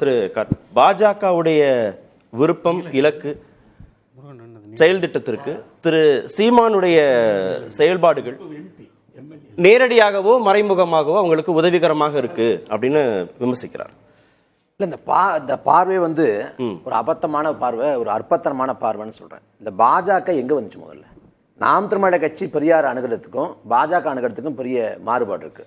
திரு பாஜகவுடைய விருப்பம் இலக்கு செயல் திட்டத்திற்கு திரு சீமானுடைய செயல்பாடுகள் நேரடியாகவோ மறைமுகமாகவோ அவங்களுக்கு உதவிகரமாக இருக்கு அப்படின்னு விமர்சிக்கிறார். இல்லை, இந்த பார்வை வந்து ஒரு அபத்தமான பார்வை, ஒரு அற்பத்தனமான பார்வைன்னு சொல்றேன். இந்த பாஜக எங்க வந்துச்சு? முதல்ல நாம் தமிழர் கட்சி பெரியார் அணுகிறதுக்கும் பாஜக அணுகிறதுக்கும் பெரிய மாறுபாடு இருக்கு.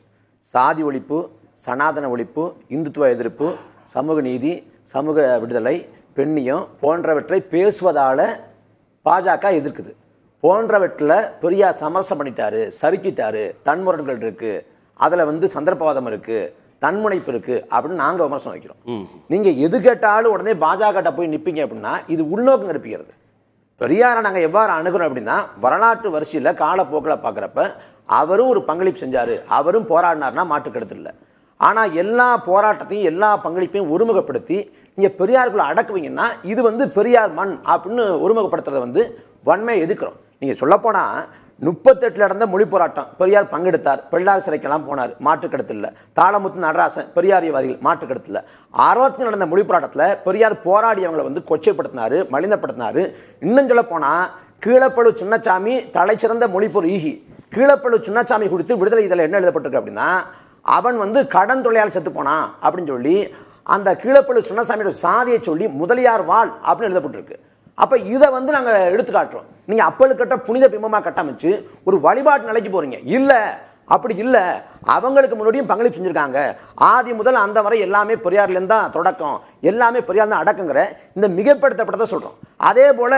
சாதி ஒழிப்பு, சனாதன ஒழிப்பு, இந்துத்துவ எதிர்ப்பு, சமூக நீதி, சமூக விடுதலை, பெண்ணியம் போன்றவற்றை பேசுவதால பாஜக எதிர்க்குது. போன்றவற்றில் பெரியார் சமரசம் பண்ணிட்டாரு, சறுக்கிட்டாரு, தன்முரண்கள் இருக்கு, அதுல வந்து சந்தர்ப்பவாதம் இருக்கு, தன்முனைப்பு இருக்கு அப்படின்னு நாங்க விமர்சனம் வைக்கிறோம். நீங்க எது கேட்டாலும் உடனே பாஜக போய் நிப்பீங்க அப்படின்னா இது உள்நோக்கம் நிரப்பிக்கிறது. பெரியாரை நாங்க எவ்வாறு அணுகிறோம் அப்படின்னா வரலாற்று வரிசையில காலப்போக்கில் பாக்குறப்ப அவரும் ஒரு பங்களிப்பு செஞ்சாரு, அவரும் போராடினார்னா மாற்றுக்கருத்து இல்லை. ஆனா எல்லா போராட்டத்தையும் எல்லா பங்களிப்பையும் ஒருமுகப்படுத்தி நீங்க பெரியாருக்குள்ள அடக்குவீங்கன்னா இது வந்து பெரியார் மண் அப்படின்னு ஒருமுகப்படுத்துறத வந்து வன்மையை எதிர்க்கிறோம். நீங்க சொல்ல போனா 38 நடந்த மொழி போராட்டம் பெரியார் பங்கெடுத்தார், பெரியார் சிறைக்கெல்லாம் போனார், மாற்றுக்கருத்து இல்லை. தாளமுத்து நடராசன் பெரியாரியவாதிகள், மாற்றுக்கருத்து இல்லை. 60 நடந்த மொழி போராட்டத்தில் பெரியார் போராடியவங்களை வந்து கொச்சைப்படுத்தினாரு, மலினப்படுத்தினாரு. இன்னும் சொல்ல போனா கீழப்பழு சின்னசாமி தலை சிறந்த மொழிப்பொரு ஈகி. கீழப்பழு சின்னசாமி குறித்து விடுதலை இதில் என்ன எழுதப்பட்டிருக்கு அப்படின்னா அவன் வந்து கடன் தொல்லையால் செத்து போனான் அப்படின்னு சொல்லி அந்த கீழப்பழு சின்னசாமியோட சாதியை சொல்லி முதலியார் வாழ் அப்படின்னு எழுதப்பட்டிருக்கு. அப்ப இதை வந்து நாங்க எடுத்து காட்டுறோம். நீங்க அப்பழுக்கட்ட புனித பிம்பமா கட்டமைச்சு ஒரு வழிபாட்டு நிலைக்கு போறீங்க. இல்ல, அப்படி இல்ல. அவங்களுக்கு முன்னாடியும் பங்களிப்பு செஞ்சிருக்காங்க. ஆதி முதல் அந்த வரை எல்லாமே பெரியார்ல இருந்தா தொடக்கம், எல்லாமே பெரியார் தான் அடக்குங்கிற இந்த மிகப்படுத்தப்பட்டதை சொல்றோம். அதே போல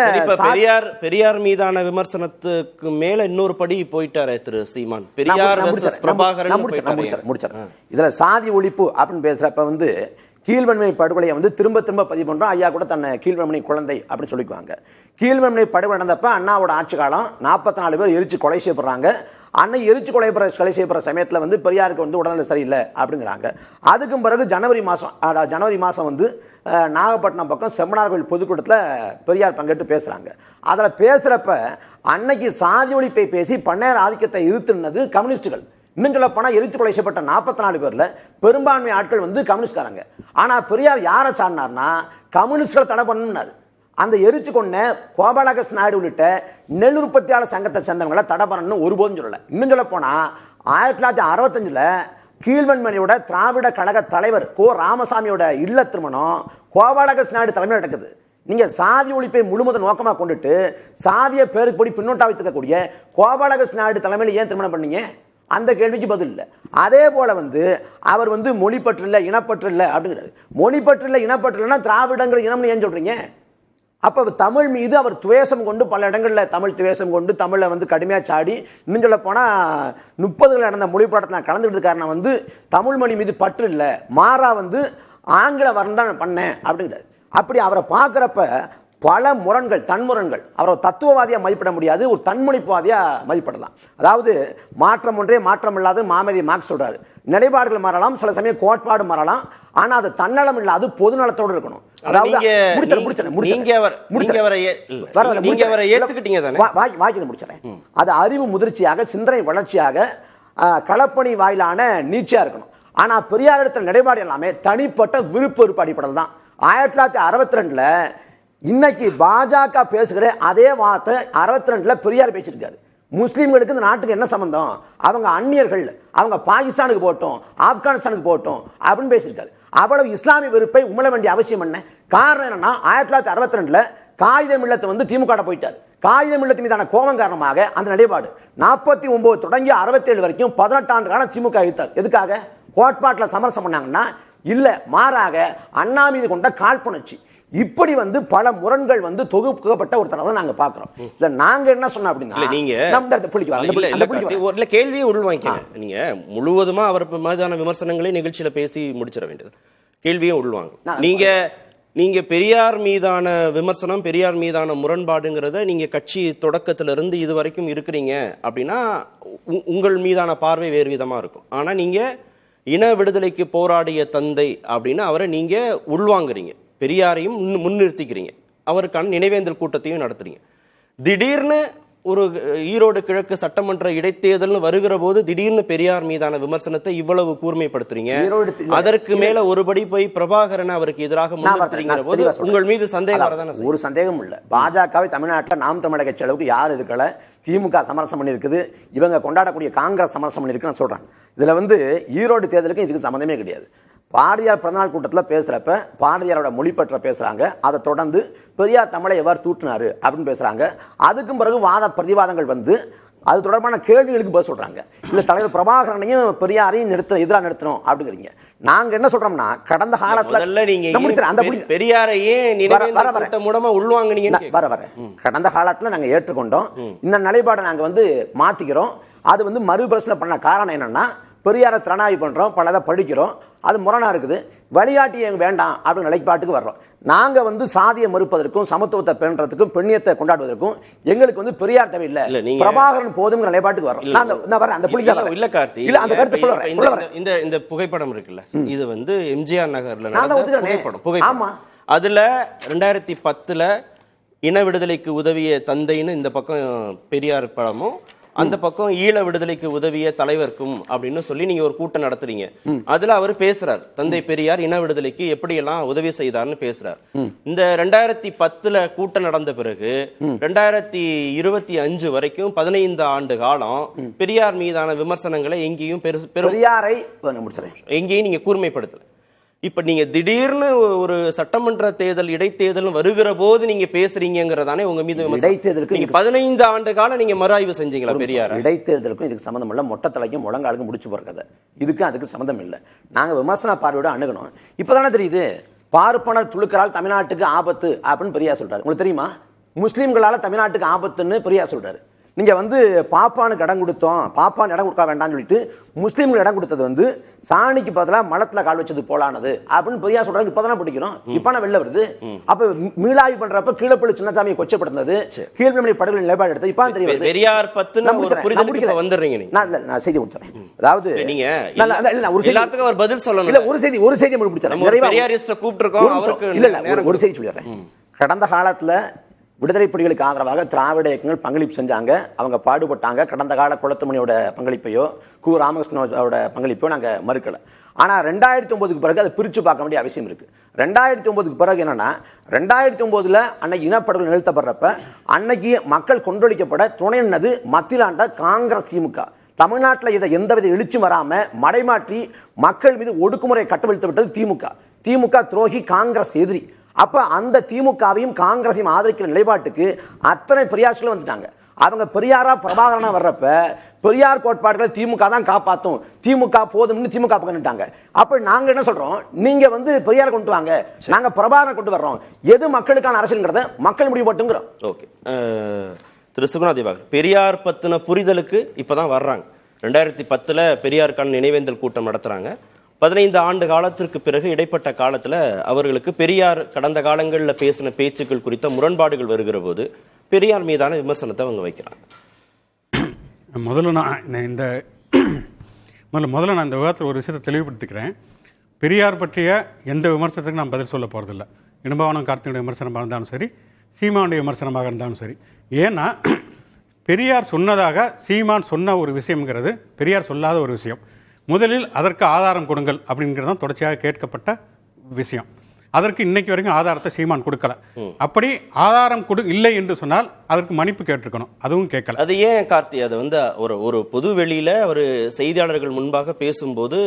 பெரியார் மீதான விமர்சனத்துக்கு மேல இன்னொரு படி போயிட்டாரு திரு சீமான். பெரியார் முடிச்சார். இதுல சாதி ஒழிப்பு அப்படின்னு பேசுறப்ப வந்து கீழ்வன்மை படுகொலையை வந்து திரும்ப திரும்ப பதிவு பண்றோம். ஐயா கூட தன்னை கீழ்வன்மை குழந்தை அப்படின்னு சொல்லிக்குவாங்க. கீழ்வன்மை படுகொலை நடந்தப்ப அண்ணாவோட ஆட்சி காலம் 44 பேர் எரிச்சு கொலை செய்யப்படுறாங்க. அன்னை எரிச்சு கொலை செய்யப்படுற சமயத்தில் வந்து பெரியாருக்கு வந்து உடல்நிலை சரியில்லை அப்படிங்கிறாங்க. அதுக்கும் பிறகு ஜனவரி மாதம் வந்து நாகப்பட்டினம் பக்கம் செம்மனார் கோயில் பொதுக்கூட்டத்தில் பெரியார் பங்கேற்று பேசுகிறாங்க. அதில் பேசுகிறப்ப அன்னைக்கு சாதி ஒழிப்பை பேசி பண்ணையார் ஆதிக்கத்தை எதிர்த்துனது கம்யூனிஸ்டுகள். இன்னும் சொல்ல போனா எரித்து கொலை செய்யப்பட்ட 44 பேர்ல பெரும்பான்மை ஆட்கள் வந்து கம்யூனிஸ்ட்காரங்க. ஆனா பெரியார் யாரை சாடினார்னா கம்யூனிஸ்ட்களை தடை பண்ணாரு. அந்த எரிச்சு கொண்ட கோபாலகிருஷ்ண நாயுடு உள்ளிட்ட நெல் உற்பத்தியாளர் சங்கத்தை சேர்ந்தவங்களை தடை பண்ணணும்னு ஒருபோதும் சொல்லல. இன்னும் சொல்ல போனா 1965 கீழ்வன்மணியோட திராவிட கழக தலைவர் கோ ராமசாமியோட இல்ல திருமணம் கோபாலகிருஷ்ண நாயுடு தலைமையில் நடக்குது. நீங்க சாதி ஒழிப்பை முழுவதும் நோக்கமாக கொண்டுட்டு சாதிய பேருக்கு படி பின்னோட்டா வைத்துக்கக்கூடிய கோபாலகிருஷ்ண நாயுடு தலைமையில் ஏன் திருமணம் பண்ணீங்க? அந்த கேள்விக்கு பதில் இல்லை. அதே போல வந்து அவர் வந்து மொழிப்பற்று இல்லை, இனப்பற்று இல்லை அப்படிங்கிறாரு. மொழிப்பற்று இல்லை, இனப்பற்று இல்லைன்னா திராவிடங்கள் இனம்னு ஏன் சொல்றீங்க? அப்ப தமிழ் மீது அவர் துவேஷம் கொண்டு பல இடங்களில் தமிழ் துவேஷம் கொண்டு தமிழை வந்து கடுமையா சாடி இன்னும் சொல்ல போனா 30 நடந்த மொழி போராட்டத்தில் நான் கலந்துக்கிட்டு காரணம் வந்து தமிழ் மொழி மீது பற்று இல்லை, மாறா வந்து ஆங்கில வரம் தான் பண்ணேன் அப்படிங்கிறாரு. அப்படி அவரை பார்க்குறப்ப பல முரண்கள், தன்முரண்கள். அவரை தத்துவவாதியா மதிப்பிட முடியாது, ஒரு தன்முனைப்புவாதியா மதிப்பிடலாம். அதாவது மாற்றம் ஒன்றே மாற்றம் இல்லாது மாமதி மார்க்ஸ் சொல்றாரு. நிலைப்பாடுகள் மாறலாம், சில சமயம் கோட்பாடு மாறலாம், ஆனா அது தன்னலம் இல்லாது பொது நலத்தோடு இருக்கணும். அது அறிவு முதிர்ச்சியாக, சிந்தனை வளர்ச்சியாக, களப்பணி வாயிலான நீட்சியா இருக்கணும். ஆனா பெரியார் இடத்துல நிலைப்பாடு எல்லாமே தனிப்பட்ட விருப்ப அடிப்படையில் தான். 1962 இன்னைக்கு பாஜக பேசுகிற அதே வார்த்தை 62 பெரியார் பேசியிருக்காரு. முஸ்லீம்களுக்கு இந்த நாட்டுக்கு என்ன சம்பந்தம், அவங்க அந்நியர்கள், அவங்க பாகிஸ்தானுக்கு போட்டோம், ஆப்கானிஸ்தானுக்கு போட்டோம் அப்படின்னு பேசியிருக்காரு. அவ்வளவு இஸ்லாமிய வெறுப்பை உமிழ வேண்டிய அவசியம் என்ன? காரணம் என்னன்னா 1962 காகித மில்லத்து வந்து திமுக போயிட்டார். காகித மில்லத்து மீதான கோபம் காரணமாக அந்த நிலைப்பாடு 49 தொடங்கி 67 வரைக்கும் 18 ஆண்டு காலம் திமுக இழுத்தார். எதுக்காக? கோட்பாட்டில் சமரசம் பண்ணாங்கன்னா இல்ல, மாறாக அண்ணா மீது கொண்ட காழ்ப்புணர்ச்சி. இப்படி வந்து பல முரண்கள் வந்து தொகுக்கப்பட்ட ஒரு தரத்தை நாங்க பாக்குறோம். இல்ல நாங்க என்ன சொன்னோம் அப்படின்னா நீங்க கேள்வியை உள்வாங்கிக்கங்க. நீங்க முழுவதுமா அவர் மீதான விமர்சனங்களை நிகழ்ச்சியில பேசி முடிச்சிட வேண்டியது. கேள்வியை உள்வாங்க. நீங்க பெரியார் மீதான விமர்சனம், பெரியார் மீதான முரண்பாடுங்கிறத நீங்க கட்சி தொடக்கத்திலிருந்து இது வரைக்கும் இருக்கிறீங்க அப்படின்னா உங்கள் மீதான பார்வை வேறு விதமா இருக்கும். ஆனா நீங்க இன விடுதலைக்கு போராடிய தந்தை அப்படின்னு அவரை நீங்க உள்வாங்குறீங்க, பெரியாரையும் முன்னிறுத்திக்கிறீங்க, அவருக்கான நினைவேந்தல் கூட்டத்தையும் நடத்துறீங்க. திடீர்னு ஒரு ஈரோடு கிழக்கு சட்டமன்ற இடைத்தேர்தல் வருகிற போது திடீர்னு பெரியார் மீதான விமர்சனத்தை இவ்வளவு கூர்மைப்படுத்துறீங்க. அதற்கு மேல ஒருபடி போய் பிரபாகரன் அவருக்கு எதிராக முன்னிறுத்துறீங்க போது உங்கள் மீது சந்தேகம் வரதானே? ஒரு சந்தேகம் இல்ல. பாஜகவை தமிழ்நாட்டில் நாம் தமிழக கட்சி அளவுக்கு யார் இருக்கல, திமுக சமரசம் பண்ணிருக்குது, இவங்க கொண்டாடக்கூடிய காங்கிரஸ் சமரசம் பண்ணிருக்குன்னு சொல்றாங்க. இதுல ஈரோடு தேர்தலுக்கு இதுக்கு சம்பந்தமே கிடையாது. பாரதியார் பிறந்தநாள் கூட்டத்தில் பேசுறப்ப பாரதியாரோட மொழிப்பற்ற பேசுறாங்க. அதை தொடர்ந்து பெரியார் தமிழை எவ்வாறு தூற்றினாரு அப்படின்னு பேசுறாங்க. அதுக்கும் பிறகு வாத பிரதிவாதங்கள் அது தொடர்பான கேள்விகளுக்கு பதில் சொல்றாங்க. இல்ல தலைவர் பிரபாகரனையும் பெரியாரையும் எதிராக நிறுத்தணும் அப்படிங்கிறீங்க. நாங்க என்ன சொல்றோம்னா, கடந்த காலத்துல பெரியாரையே கடந்த காலத்துல நாங்க ஏற்றுக்கொண்டோம். இந்த நிலைப்பாடை நாங்க மாத்திக்கிறோம். அது மறுபரிசீலனை பண்ண காரணம் என்னன்னா, பெரியாரை திறனாய்வு பண்றோம், பலதை படிக்கிறோம், அது முரணா இருக்குது, வழிகாட்டி வேண்டாம் அப்படின்னு நிலைப்பாட்டுக்கு வர்றோம். நாங்க சாதியை மறுப்பதற்கும் சமத்துவத்தை பேணுறதுக்கும் பெண்ணியத்தை கொண்டாடுவதற்கும் எங்களுக்கு பெரியார் தேவையில்லை, பிரபாகரன் போதுங்கிற நிலைப்பாட்டுக்கு வர்றோம். அந்த இல்ல கார்த்தி, இல்ல அந்த கருத்து சொல்றேன். இந்த புகைப்படம் இருக்குல்ல, இது எம்ஜிஆர் நகர்ல புகைப்படம். ஆமா, அதுல 2010 இன விடுதலைக்கு உதவிய தந்தைன்னு இந்த பக்கம் பெரியார் படமும், அந்த பக்கம் ஈழ விடுதலைக்கு உதவிய தலைவர்க்கும் அப்படின்னு சொல்லி நீங்க ஒரு கூட்டம் நடத்துறீங்க. அதுல அவர் பேசுறார், தந்தை பெரியார் இன விடுதலைக்கு எப்படி எல்லாம் உதவி செய்தார்னு பேசுறார். இந்த 2010 கூட்டம் நடந்த பிறகு 2025 வரைக்கும் 15 ஆண்டு காலம் பெரியார் மீதான விமர்சனங்களை எங்கேயும் பெரியாரை எங்கேயும் நீங்க கூர்மைப்படுத்தல. இப்ப நீங்க திடீர்னு ஒரு சட்டமன்ற தேர்தல் இடைத்தேர்தல் வருகிற போது நீங்க பேசுறீங்கிறதானே உங்க மீது இடைத்தேர்தலுக்கு 15 ஆண்டு காலம் நீங்க மறு ஆய்வு செஞ்சீங்களா பெரியார்? இடைத்தேர்தலுக்கும் இதுக்கு சம்பந்தம் இல்ல. மொட்டை தலைக்கும் முழங்காலுக்கும் முடிச்சு போறது இதுக்கு அதுக்கு சம்பந்தம் இல்ல. நாங்க விமர்சன பார்வையோட அணுகணும். இப்பதானே தெரியுது பார்ப்பனர் துளுக்கரால் தமிழ்நாட்டுக்கு ஆபத்து அப்படின்னு பெரியார் சொல்றாரு. உங்களுக்கு தெரியுமா? முஸ்லீம்களால தமிழ்நாட்டுக்கு ஆபத்துன்னு பெரியார் சொல்றாரு. நீங்க பாப்பானுக்கு இடம் கொடுத்தோம், பாப்பான் இடம் கொடுக்க வேண்டாம்னு சொல்லிட்டு முஸ்லீம்கள் இடம் கொடுத்தது சாணிக்கு பதிலா மலத்துல கால் வச்சது போலானது அப்படின்னு பெரியார் சொல்றாங்க. இப்பதானே பிடிக்கிறோம், இப்ப வெளில வருது. அப்ப மீளாய்வு பண்றப்ப கீழப்பள்ளி சின்னசாமியை கொச்சப்படுத்தது, கீழ்மணி படுகொலை நிலைப்பாடு எடுத்து இப்ப தெரியும். பெரியார் பத்தின ஒரு புரிதலுக்கு வந்துடுறீங்க. நான் செய்தி முடிச்சறேன். அதாவது நீங்க எல்லாத்துக்கும் ஒரு பதில் சொல்லணும். இல்ல ஒரு செய்தி முடிச்சறேன். பெரியாரிஸ்ட கூப்பிட்டுருக்கோம், அவருக்கு இல்ல ஒரு செய்தி சொல்லிடுறேன். கடந்த காலத்துல விடுதலை புலிகளுக்கு ஆதரவாக திராவிட இயக்கங்கள் பங்களிப்பு செஞ்சாங்க, அவங்க பாடுபட்டாங்க. கடந்த கால குளத்துமணியோட பங்களிப்பையோ கு ராமகிருஷ்ணனோட பங்களிப்பையோ நாங்க மறுக்கல. ஆனா 2009 பிறகு அதை பிரிச்சு பார்க்க வேண்டிய அவசியம் இருக்கு. 2009 பிறகு என்னன்னா, 2009 அன்னைக்கு இனப்படுகொலை நிறுத்தப்படுறப்ப அன்னைக்கு மக்கள் கொன்றொழிக்கப்பட துணை நின்னது மத்தியில் ஆண்ட காங்கிரஸ் திமுக. தமிழ்நாட்டில் இதை எந்தவித எழுச்சும் வராம மடைமாற்றி மக்கள் மீது ஒடுக்குமுறை கட்டவிழ்த்து விட்டது திமுக. திமுக துரோகி, காங்கிரஸ் எதிரி. அப்ப அந்த திமுகவையும் காங்கிரஸையும் ஆதரிக்கிற நிலைப்பாட்டுக்கு அத்தனை பெரியார்களும் வந்துட்டாங்க. அவங்க பெரியாரா பிரபாகரனா வர்றப்ப பெரியார் கோட்பாடுகளை திமுக தான் காப்பாற்றும், திமுக போதும்னு திமுக பக்கம்ட்டாங்க. அப்ப நாங்க என்ன சொல்றோம், நீங்க பெரியார் கொண்டு வாங்க, நாங்க பிரபாகரனை கொண்டு வர்றோம், எது மக்களுக்கான அரசியல்ங்கிறத மக்கள் முடிவு போட்டுங்கிறோம். ஓகே, திரு சுகுணாதேவா, பெரியார் பத்தின புரிதலுக்கு இப்பதான் வர்றாங்க. 2010 பெரியாருக்கான நினைவேந்தல் கூட்டம் நடத்துறாங்க. 15 ஆண்டு காலத்திற்கு பிறகு இடைப்பட்ட காலத்துல அவர்களுக்கு பெரியார் கடந்த காலங்களில் பேசின பேச்சுக்கள் குறித்த முரண்பாடுகள் வருகிற போது பெரியார் மீதான விமர்சனத்தை அவங்க வைக்கிறாங்க. முதல்ல நான் இந்த விவாதத்தில் ஒரு விஷயத்தை தெளிவுபடுத்திக்கிறேன். பெரியார் பற்றிய எந்த விமர்சனத்துக்கு நான் பதில் சொல்ல போகிறதில்ல. இடும்பாவனம் கார்த்தினுடைய விமர்சனமாக இருந்தாலும் சரி, சீமானுடைய விமர்சனமாக இருந்தாலும் சரி. ஏன்னா பெரியார் சொன்னதாக சீமான் சொன்ன ஒரு விஷயம்ங்கிறது பெரியார் சொல்லாத ஒரு விஷயம். முதலில் அதற்கு ஆதாரம் கொடுங்கள் அப்படிங்கிறது தான் தொடர்ச்சியாக கேட்கப்பட்ட விஷயம். அதற்கு இன்னைக்கு வரைக்கும் ஆதாரத்தை சீமான் கொடுக்கல. அப்படி ஆதாரம் இல்லை என்று சொன்னால் அதற்கு மன்னிப்பு கேட்டிருக்கணும், அதுவும் கேட்கல. அது ஏன் கார்த்தி? அது ஒரு பொது வெளியில ஒரு செய்தியாளர்கள் முன்பாக பேசும்போது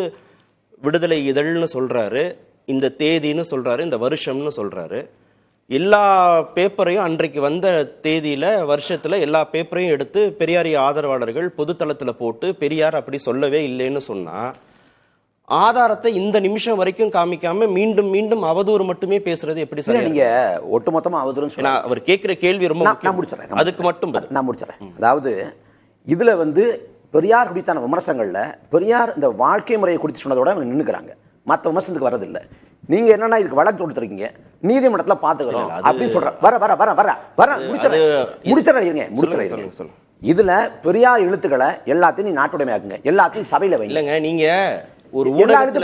விடுதலை இதழ்னு சொல்றாரு, இந்த தேதின்னு சொல்றாரு, இந்த வருஷம்னு சொல்றாரு. எல்லா பேப்பரையும் அன்றைக்கு வந்த தேதியில வருஷத்துல எல்லா பேப்பரையும் எடுத்து பெரியாரிய ஆதரவாளர்கள் பொதுத்தளத்துல போட்டு பெரியார் அப்படி சொல்லவே இல்லைன்னு சொன்னா, ஆதாரத்தை இந்த நிமிஷம் வரைக்கும் காமிக்காம மீண்டும் மீண்டும் அவதூறு மட்டுமே பேசுறது எப்படி சார்? நீங்க ஒட்டுமொத்தமா அவதூறு சொன்னா அவர் கேட்கிற கேள்வி ரொம்ப அதுக்கு மட்டும் நான் முடிச்சிடறேன். அதாவது இதுல பெரியார் குறித்தான விமர்சனங்கள்ல பெரியார் இந்த வாழ்க்கை முறையை குறித்து சொன்னதோட நின்னுக்கிறாங்க, மற்ற விமர்சனத்துக்கு வரதில்லை. நீங்க என்னன்னா இதுக்கு வழக்கு கொடுத்துருக்கீங்க, நீதிமன்றத்துல பாத்துக்கிறோம் அப்படின்னு சொல்றேன். முடிச்சிடறேன். இதுல பெரியார் எழுத்துக்களை எல்லாத்தையும் நீ நாட்டுடைமையாக்குங்க, எல்லாத்தையும் சபையில வைங்க. இல்லங்க, நீங்க ஒரு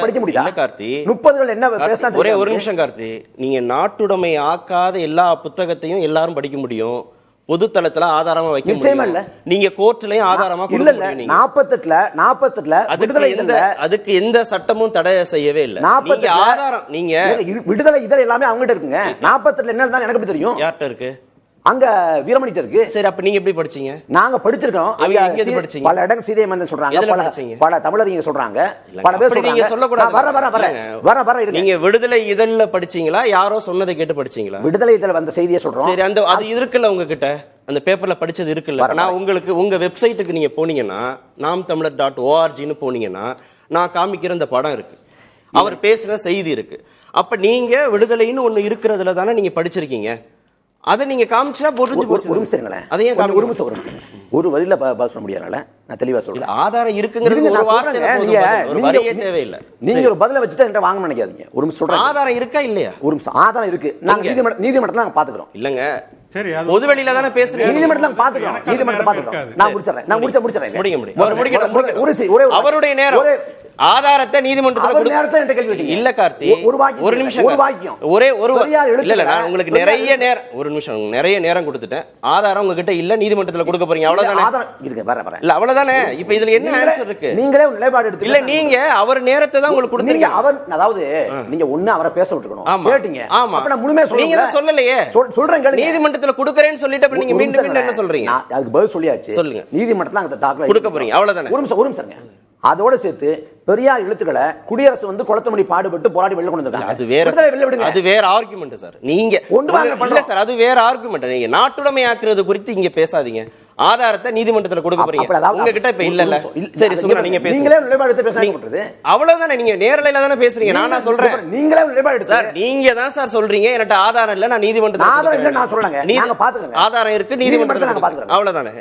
படிக்க முடியல கார்த்தி. 30 என்ன பேசினா ஒரே ஒரு நிமிஷம் கார்த்தி. நீங்க நாட்டுடைமை ஆக்காத எல்லா புத்தகத்தையும் எல்லாரும் படிக்க முடியும், பொதுத்தளத்துல ஆதாரமா வைக்க நிச்சயமா முடியும். இல்ல. நீங்க கோர்ட்லயும் ஆதாரமா இல்ல கொடுக்க இல்ல முடியும் நீங்க. 48ல விடுதலை அதுக்கு எந்த சட்டமும் தடை செய்யவே இல்ல. நீங்க ஆதாரம் நீங்க விடுதலை இதழ் எல்லாமே அவங்ககிட்ட இருக்குங்க. 48ல என்ன இருந்தாலும் எனக்கு எப்படி தெரியும்? யார்கிட்ட இருக்கு? அங்க வீரமணிட்ட இருக்கு. சரி, அப்ப நீங்க எப்படி படிச்சீங்க? நாங்க படிச்சிருக்கோம். எங்க இருந்து படிச்சீங்க? பல இடங்கள் சீதை மந்தன் சொல்றாங்க, எதுல படிச்சீங்க? பல தமிழறிஞர் சொல்றாங்க, பல பேர் அப்படி நீங்க சொல்றாங்க. சொல்லக்கூடாது. வர இருங்க. நீங்க விடுதலை இதழ்ல படிச்சீங்களா, யாரோ சொன்னதை கேட்டு படிச்சீங்களா? விடுதலை இதழ் வந்த செய்தியை சொல்றோம். சரி, அந்த அது இருக்குல்ல உங்ககிட்ட, அந்த பேப்பர்ல படிச்சது இருக்குல்ல. நான் உங்களுக்கு உங்க வெப்சைட்டுக்கு நீங்க போனீங்கன்னா namtamlar.org போனீங்கன்னா நான் காமிக்கிற அந்த படம் இருக்கு, அவர் பேசுற செய்தி இருக்கு. அப்ப நீங்க விடுதலைன்னு ஒண்ணு இருக்கிறதுல தானே நீங்க படிச்சிருக்கீங்க. அதை நீங்க காமிச்சா புரிஞ்சு போச்சு. ஒரு நிமிஷம் அதையும் ஒரு நிமிஷம் ஒரு வரியில பாஸ் பண்ண முடியாதனால நான் தெளிவா சொல்றேன். ஆதாரம் இருக்குங்கிறது ஒரு வார்த்தையில போதும், ஒரு வரியே தேவையில்லை. நீங்க ஒரு பதில வச்சுட்டு என்கிட்ட வாங்க நினைக்காதீங்க. ஒரு நிமிஷம் சொல்றேன். ஆதாரம் இருக்கா இல்லையா? ஒரு நிமிஷம். ஆதாரம் இருக்கு. நாங்க நீதிமன்றத்துல நாங்க பாத்துக்கிறோம். இல்லங்க, சரி, பொது வெளியில தானே பேசுறீங்க. நீதிமன்றத்துல பாத்துக்கிறோம். நீதிமன்றத்துல பாத்துக்கிறோம். நான் முடிச்சறேன். முடிங்க. அவருடைய நேரம் ஆதாரத்தை நீதிமன்றத்துல அவர் நேரத்தை என்கிட்ட கேள்வி கேட்டீங்க. இல்ல கார்த்தி, ஒரு நிமிஷம். ஒரு வாக்கியம். இல்ல நான் உங்களுக்கு நிறைய நேரம், ஒரு நிமிஷம், நிறைய நேரம் கொடுத்துட்டேன். ஆதாரம் உங்ககிட்ட இல்ல, நீதிமன்றத்துல கொடுக்க போறீங்க, அவ்வளவுதானே? ஆதாரம் இருக்கு. வர இல்ல அவ்வளவுதானே. இப்போ இதுல என்ன ஆன்சர் இருக்கு? நீங்களே ஒரு நிலைப்பாடு எடுத்து இல்ல, நீங்க அவர் நேரத்தை தான் உங்களுக்கு கொடுத்தீங்க. அவர் அதாவது நீங்க ஒண்ணு அவரை பேச விட்டுக்கணும். கேட்டீங்க. ஆமா, அப்ப நான் முழுமையா சொல்றேன். நீங்க தான் சொல்லலையே. சொல்றேன் கேளுங்க. நீதிமன்றத்துல கொடுக்கறேன்னு சொல்லிட்டு அப்ப நீங்க மீண்டும் என்ன சொல்றீங்க? அதுக்கு பதில் சொல்லியாச்சு. சொல்லுங்க. நீதிமன்றத்துல அங்க தாக்கல கொடுக்க போறீங்க, அவ்வளவுதானே? ஒரு நிமிஷம். அதோட சேர்த்து பெரியார் எழுத்துக்களை குடியரசு வந்து குளத்தமணி பாடுபட்டு போராடி வெளில கொண்டு வந்தாங்க. அது வேற, அது வேற ஆர்குமெண்ட் சார். நீங்க இல்ல சார், அது வேற ஆர்குமெண்ட். நீங்க நாட்டுடைமை ஆக்குறது குறித்து இங்க பேசாதீங்க. ஆதாரத்தை நீதிமன்றத்துல கொடுக்க போறீங்க. உங்ககிட்ட இப்ப இல்ல. சரி சும்மா நீங்க பேசுங்க. நீங்களே நிலைப்பாடு எடுத்து பேசுறீங்க. அவ்வளவுதானே. நீங்க நேரலையில தானே பேசுறீங்க. நானா சொல்றேன். நீங்களே நிலைப்பாடு எடுத்து சார், நீங்க தான் சார் சொல்றீங்க என்கிட்ட ஆதாரம் இல்ல, நான் நீதிமன்றத்துல ஆதாரம் இல்ல நான் சொல்றேன். நாங்க பாத்துக்கறோம். ஆதாரம் இருக்கு, நீதிமன்றத்துல நாங்க பாத்துக்கறோம், அவ்வளவுதானே.